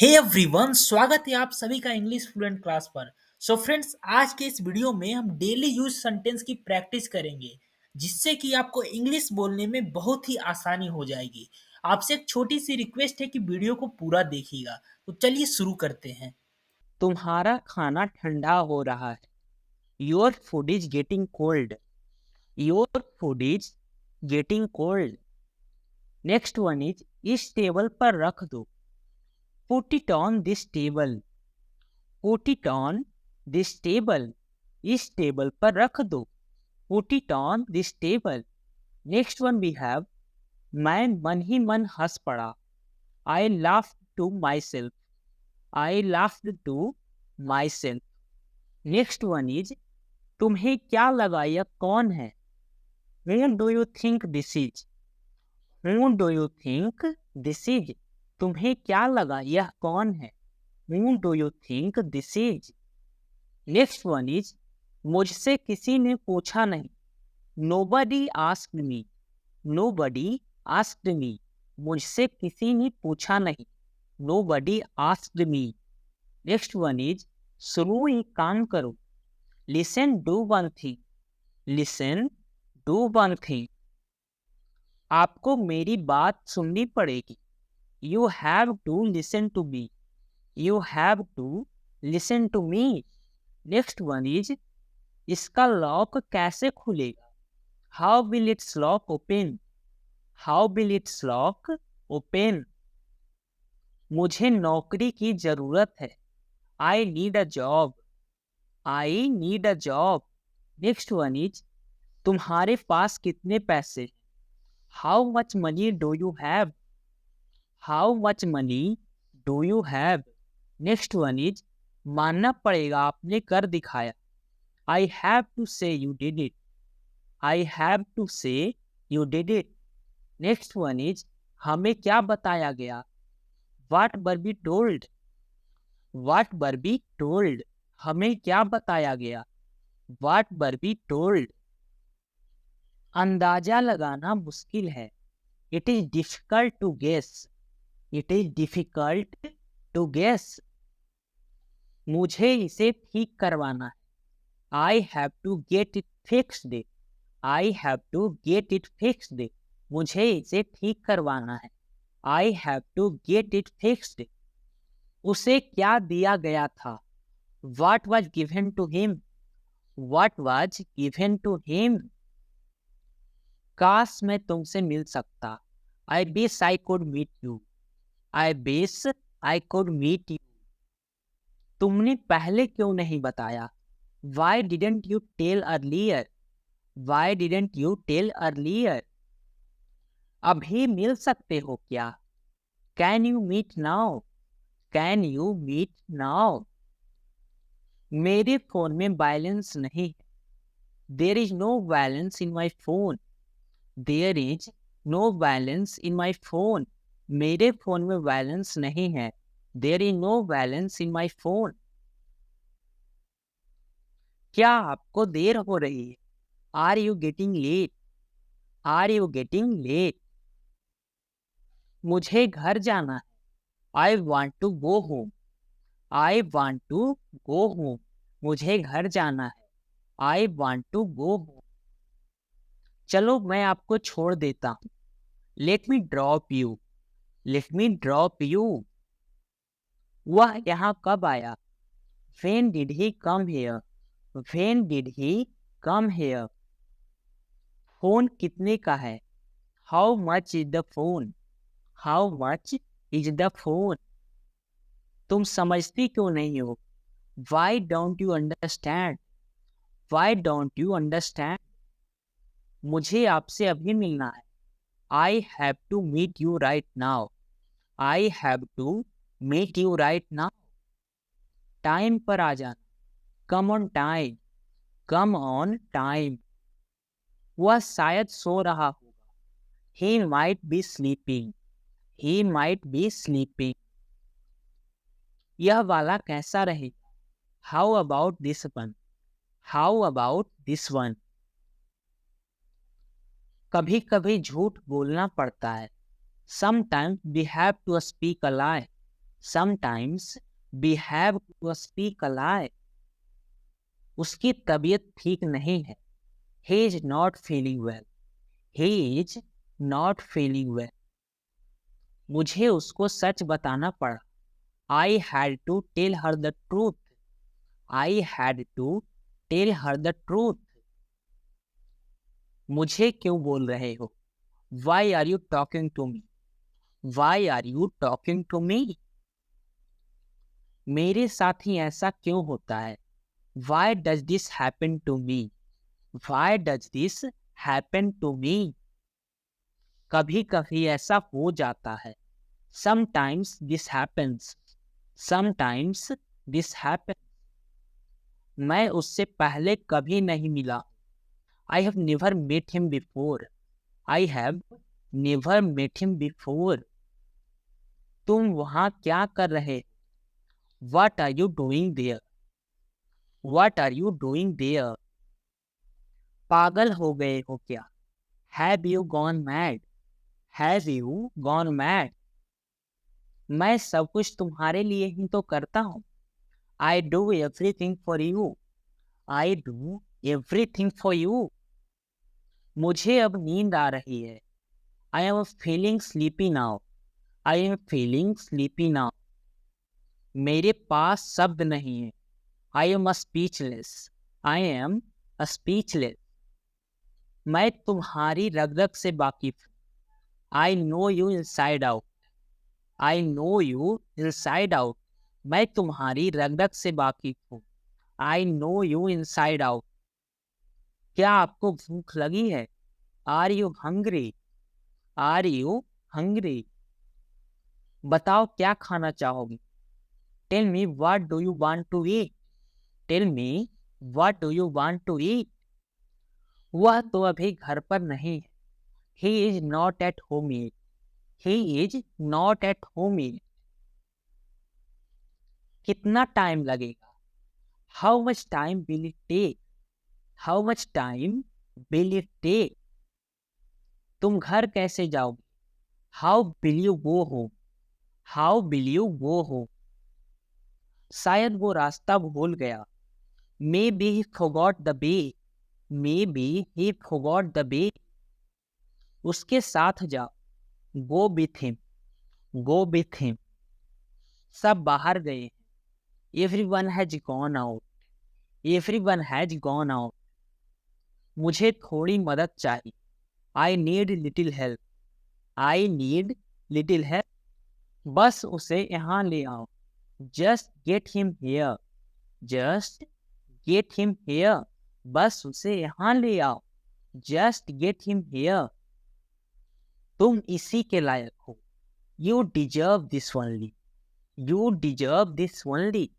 Hey everyone, स्वागत है आप सभी का इंग्लिश फ्लुएंट क्लास पर। सो फ्रेंड्स, आज के इस वीडियो में हम डेली यूज सेंटेंस की प्रैक्टिस करेंगे, जिससे कि आपको इंग्लिश बोलने में बहुत ही आसानी हो जाएगी। आपसे एक छोटी सी रिक्वेस्ट है कि वीडियो को पूरा देखिएगा। तो चलिए शुरू करते हैं। तुम्हारा खाना ठंडा हो रहा है। Your food is getting cold. Your food is getting cold. Next one is इस टेबल पर रख दो। Put it on this table. Put it on this table. इस टेबल पर रख दो। Put it on this table. Next one we have मैं मन ही मन हंस पड़ा। I laughed to myself. I laughed to myself. Next one is तुम्हें क्या लगा यह कौन है? Who do you think this is? Who do you think this is? तुम्हें क्या लगा यह कौन है? Who do you think this is? Next one is मुझसे किसी ने पूछा नहीं। Nobody asked me. Nobody asked me. मुझसे किसी ने पूछा नहीं। Nobody asked me. Next one is सुनो एक काम करो। Listen, do one thing. Listen, do one thing. आपको मेरी बात सुननी पड़ेगी। You have to listen to me. You have to listen to me. Next one is इसका लॉक कैसे खुलेगा? How will its lock open? How will its lock open? मुझे नौकरी की जरूरत है। I need a job. I need a job. Next one is तुम्हारे पास कितने पैसे? How much money do you have? How much money do you have? Next one is मानना पड़ेगा आपने कर दिखाया। I have to say you did it. I have to say you did it. Next one is हमें क्या बताया गया? What were be told. What were be told. हमें क्या बताया गया? What were be told. अंदाजा लगाना मुश्किल है। It is difficult to guess. It is difficult to guess. मुझे इसे ठीक करवाना है। I have to get it fixed. I have to get it fixed. मुझे इसे ठीक करवाना है। I have to get it fixed. उसे क्या दिया गया था? What was given to him? What was given to him? काश मैं तुमसे मिल सकता। I wish I could meet you. I wish I could meet you. तुमने पहले क्यों नहीं बताया? Why didn't you tell earlier? Why didn't you tell earlier? अभी मिल सकते हो क्या? Can you meet now? Can you meet now? मेरे फोन में बैलेंस नहीं है। There is no balance in my phone. There is no balance in my phone. मेरे phone में बैलेंस नहीं है। There is no balance in my phone. क्या आपको देर हो रही है? Are you getting late? Are you getting late? मुझे घर जाना है। I want to go home. I want to go home. मुझे घर जाना है। I want to go home. चलो मैं आपको छोड़ देता हूँ। Let me drop you. Let me drop you. वह यहाँ कब आया? When did he come here? When did he come here? Phone कितने का है? How much is the phone? How much is the phone? तुम समझती क्यों नहीं हो? Why don't you understand? Why don't you understand? मुझे आपसे अभी मिलना है। I have to meet you right now. I have to meet you right now. Time पर आ जाना। Come on time. Come on time. वह शायद सो रहा होगा। He might be sleeping. He might be sleeping. यह वाला कैसा रहेगा? How about this one? How about this one? कभी कभी झूठ बोलना पड़ता है। Sometimes we have to speak a lie. Sometimes we have to speak a lie. उसकी तबीयत ठीक नहीं है. He is not feeling well. He is not feeling well. मुझे उसको सच बताना पड़ा. I had to tell her the truth. I had to tell her the truth. मुझे क्यों बोल रहे हो? Why are you talking to me? Why are you talking to me? मेरे साथ ही ऐसा क्यों होता है? Why does this happen to me? Why does this happen to me? कभी कभी ऐसा हो जाता है. Sometimes this happens. Sometimes this happens. मैं उससे पहले कभी नहीं मिला. I have never met him before. I have never met him before. तुम वहाँ क्या कर रहे? What are you doing there? What are you doing there? पागल हो गए हो क्या? Have you gone mad? Have you gone mad? मैं सब कुछ तुम्हारे लिए ही तो करता हूँ. I do everything for you. I do everything for you. मुझे अब नींद आ रही है. I am feeling sleepy now. I am feeling sleepy now. मेरे पास शब्द नहीं है. I am speechless. I am speechless. मैं तुम्हारी रग रग से वाकिफ हूँ. I know you inside out. I know you inside out. मैं तुम्हारी रग रग से वाकिफ हूँ. I know you inside out. क्या आपको भूख लगी है? Are you hungry? Are you hungry? बताओ क्या खाना चाहोगी? Tell me what do you want to eat? Tell me what do you want to eat? वह तो अभी घर पर नहीं है. He is not at home yet. He is not at home yet. कितना टाइम लगेगा? How much time will it take? How much time will it take? तुम घर कैसे जाओगे? How will you go home? How will you go home? शायद वो रास्ता भूल गया. Maybe he forgot the way. Maybe he forgot the way. उसके साथ जाओ. Go with him. Go with him. सब बाहर गए. Everyone has gone out. Everyone has gone out. मुझे थोड़ी मदद चाहिए. I need little help. I need little help. बस उसे यहाँ ले आओ. Just get him here. Just get him here. बस उसे यहाँ ले आओ. Just get him here. तुम इसी के लायक हो. You deserve this only. You deserve this only.